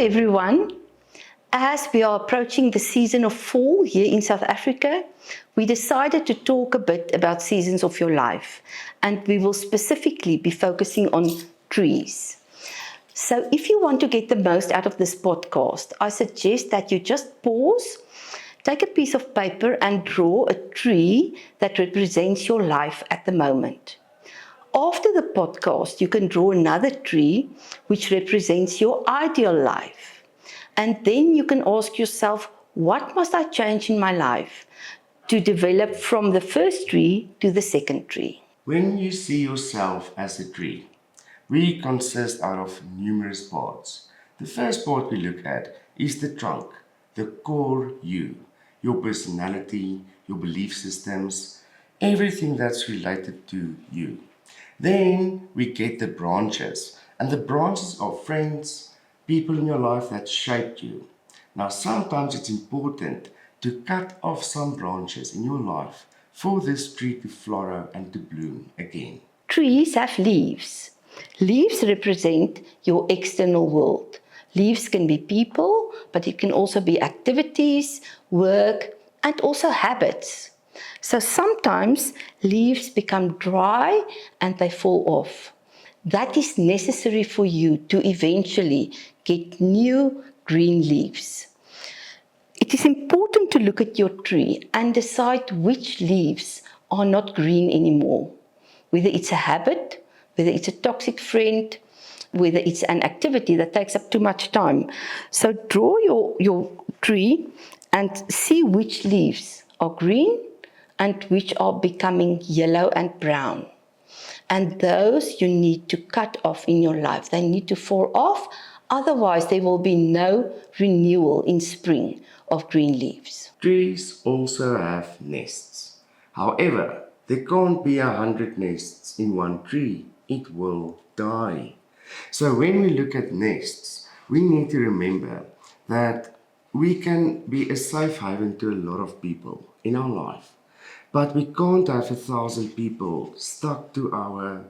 everyone. As we are approaching the season of fall here in South Africa, we decided to talk a bit about seasons of your life, and we will specifically be focusing on trees. So if you want to get the most out of this podcast, I suggest that you just pause, take a piece of paper and draw a tree that represents your life at the moment. After the podcast, you can draw another tree which represents your ideal life. And then you can ask yourself, what must I change in my life to develop from the first tree to the second tree? When you see yourself as a tree, we consist out of numerous parts. The first part we look at is the trunk, the core you, your personality, your belief systems, everything that's related to you. Then we get the branches, and the branches are friends, people in your life that shaped you. Now, sometimes it's important to cut off some branches in your life for this tree to flower and to bloom again. Trees have leaves. Leaves represent your external world. Leaves can be people, but it can also be activities, work, and also habits. So sometimes leaves become dry and they fall off. That is necessary for you to eventually get new green leaves. It is important to look at your tree and decide which leaves are not green anymore. Whether it's a habit, whether it's a toxic friend, whether it's an activity that takes up too much time. So draw your tree and see which leaves are green and which are becoming yellow and brown. And those you need to cut off in your life. They need to fall off, otherwise there will be no renewal in spring of green leaves. Trees also have nests. However, there can't be 100 nests in one tree. It will die. So when we look at nests, we need to remember that we can be a safe haven to a lot of people in our life. But we can't have 1,000 people stuck to our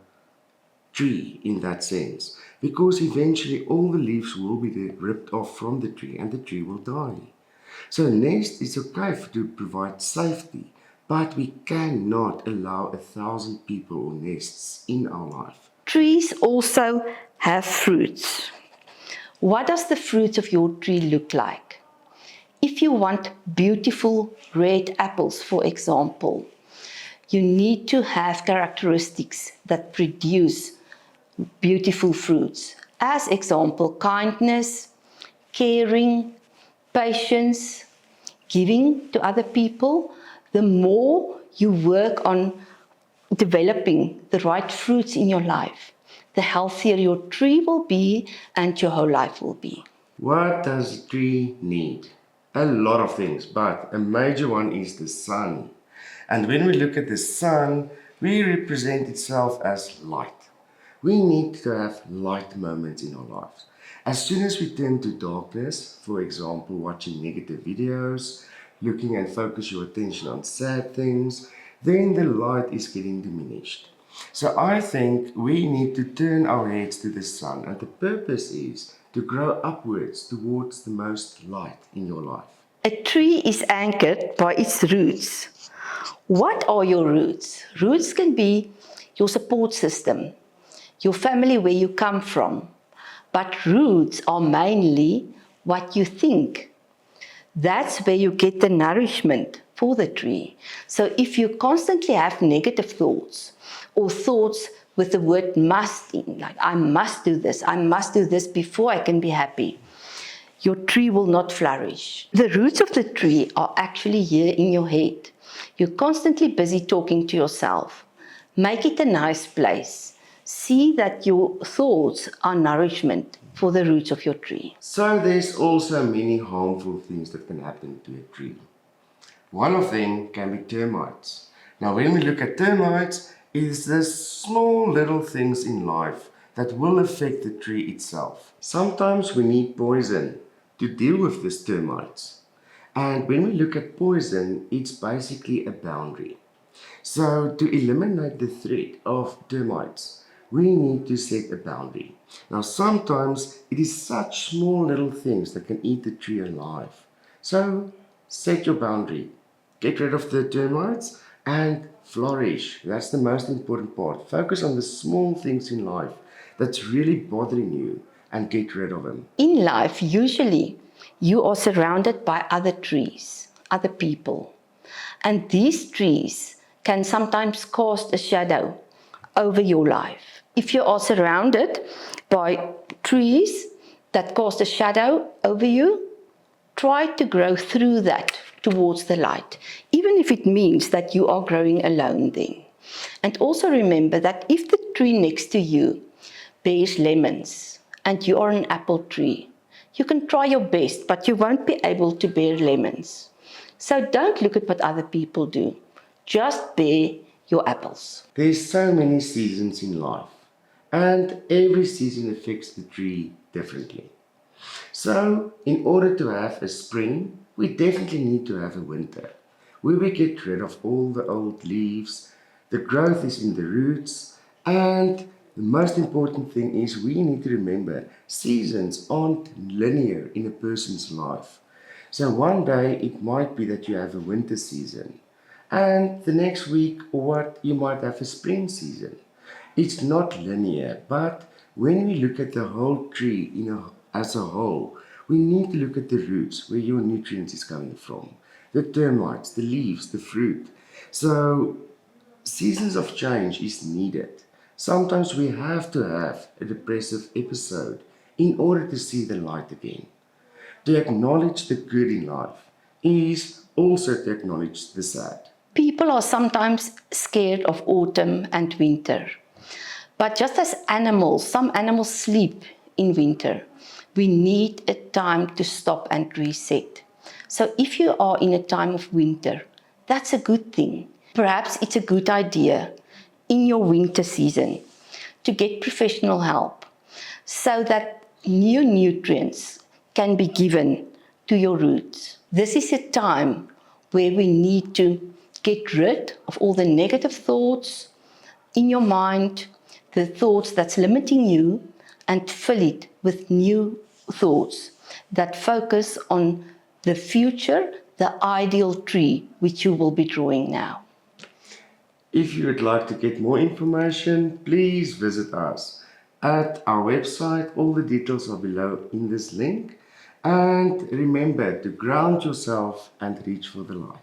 tree in that sense, because eventually all the leaves will be ripped off from the tree and the tree will die. So a nest is okay to provide safety, but we cannot allow 1,000 people or nests in our life. Trees also have fruits. What does the fruit of your tree look like? If you want beautiful red apples, for example, you need to have characteristics that produce beautiful fruits. As example, kindness, caring, patience, giving to other people. The more you work on developing the right fruits in your life, the healthier your tree will be and your whole life will be. What does a tree need? A lot of things, but a major one is the sun. And when we look at the sun, we represent itself as light. We need to have light moments in our lives. As soon as we turn to darkness, for example, watching negative videos, looking and focus your attention on sad things, then the light is getting diminished. So I think we need to turn our heads to the sun, and the purpose is to grow upwards towards the most light in your life. A tree is anchored by its roots. What are your roots? Roots can be your support system, your family where you come from. But roots are mainly what you think. That's where you get the nourishment for the tree. So if you constantly have negative thoughts or thoughts with the word must in, like I must do this before I can be happy, your tree will not flourish. The roots of the tree are actually here in your head. You're constantly busy talking to yourself. Make it a nice place. See that your thoughts are nourishment for the roots of your tree. So there's also many harmful things that can happen to a tree. One of them can be termites. Now when we look at termites, it's the small little things in life that will affect the tree itself. Sometimes we need poison to deal with these termites. And when we look at poison, it's basically a boundary. So to eliminate the threat of termites, we need to set a boundary. Now, sometimes it is such small little things that can eat the tree alive. So, set your boundary. Get rid of the termites and flourish. That's the most important part. Focus on the small things in life that's really bothering you and get rid of them. In life, usually, you are surrounded by other trees, other people. And these trees can sometimes cast a shadow over your life. If you are surrounded by trees that cast a shadow over you, try to grow through that towards the light, even if it means that you are growing alone then. And also remember that if the tree next to you bears lemons and you are an apple tree, you can try your best, but you won't be able to bear lemons. So don't look at what other people do. Just bear your apples. There's so many seasons in life, and every season affects the tree differently. So, in order to have a spring, we definitely need to have a winter, where we get rid of all the old leaves, the growth is in the roots, and the most important thing is we need to remember seasons aren't linear in a person's life. So one day it might be that you have a winter season, and the next week or what you might have a spring season. It's not linear, but when we look at the whole tree as a whole, we need to look at the roots where your nutrients is coming from, the termites, the leaves, the fruit. So seasons of change is needed. Sometimes we have to have a depressive episode in order to see the light again. To acknowledge the good in life is also to acknowledge the sad. People are sometimes scared of autumn and winter. But just as animals, some animals sleep in winter, we need a time to stop and reset. So if you are in a time of winter, that's a good thing. Perhaps it's a good idea in your winter season to get professional help so that new nutrients can be given to your roots. This is a time where we need to get rid of all the negative thoughts in your mind, the thoughts that's limiting you, and fill it with new thoughts that focus on the future, the ideal tree which you will be drawing now. If you would like to get more information, please visit us at our website. All the details are below in this link. And remember to ground yourself and reach for the light.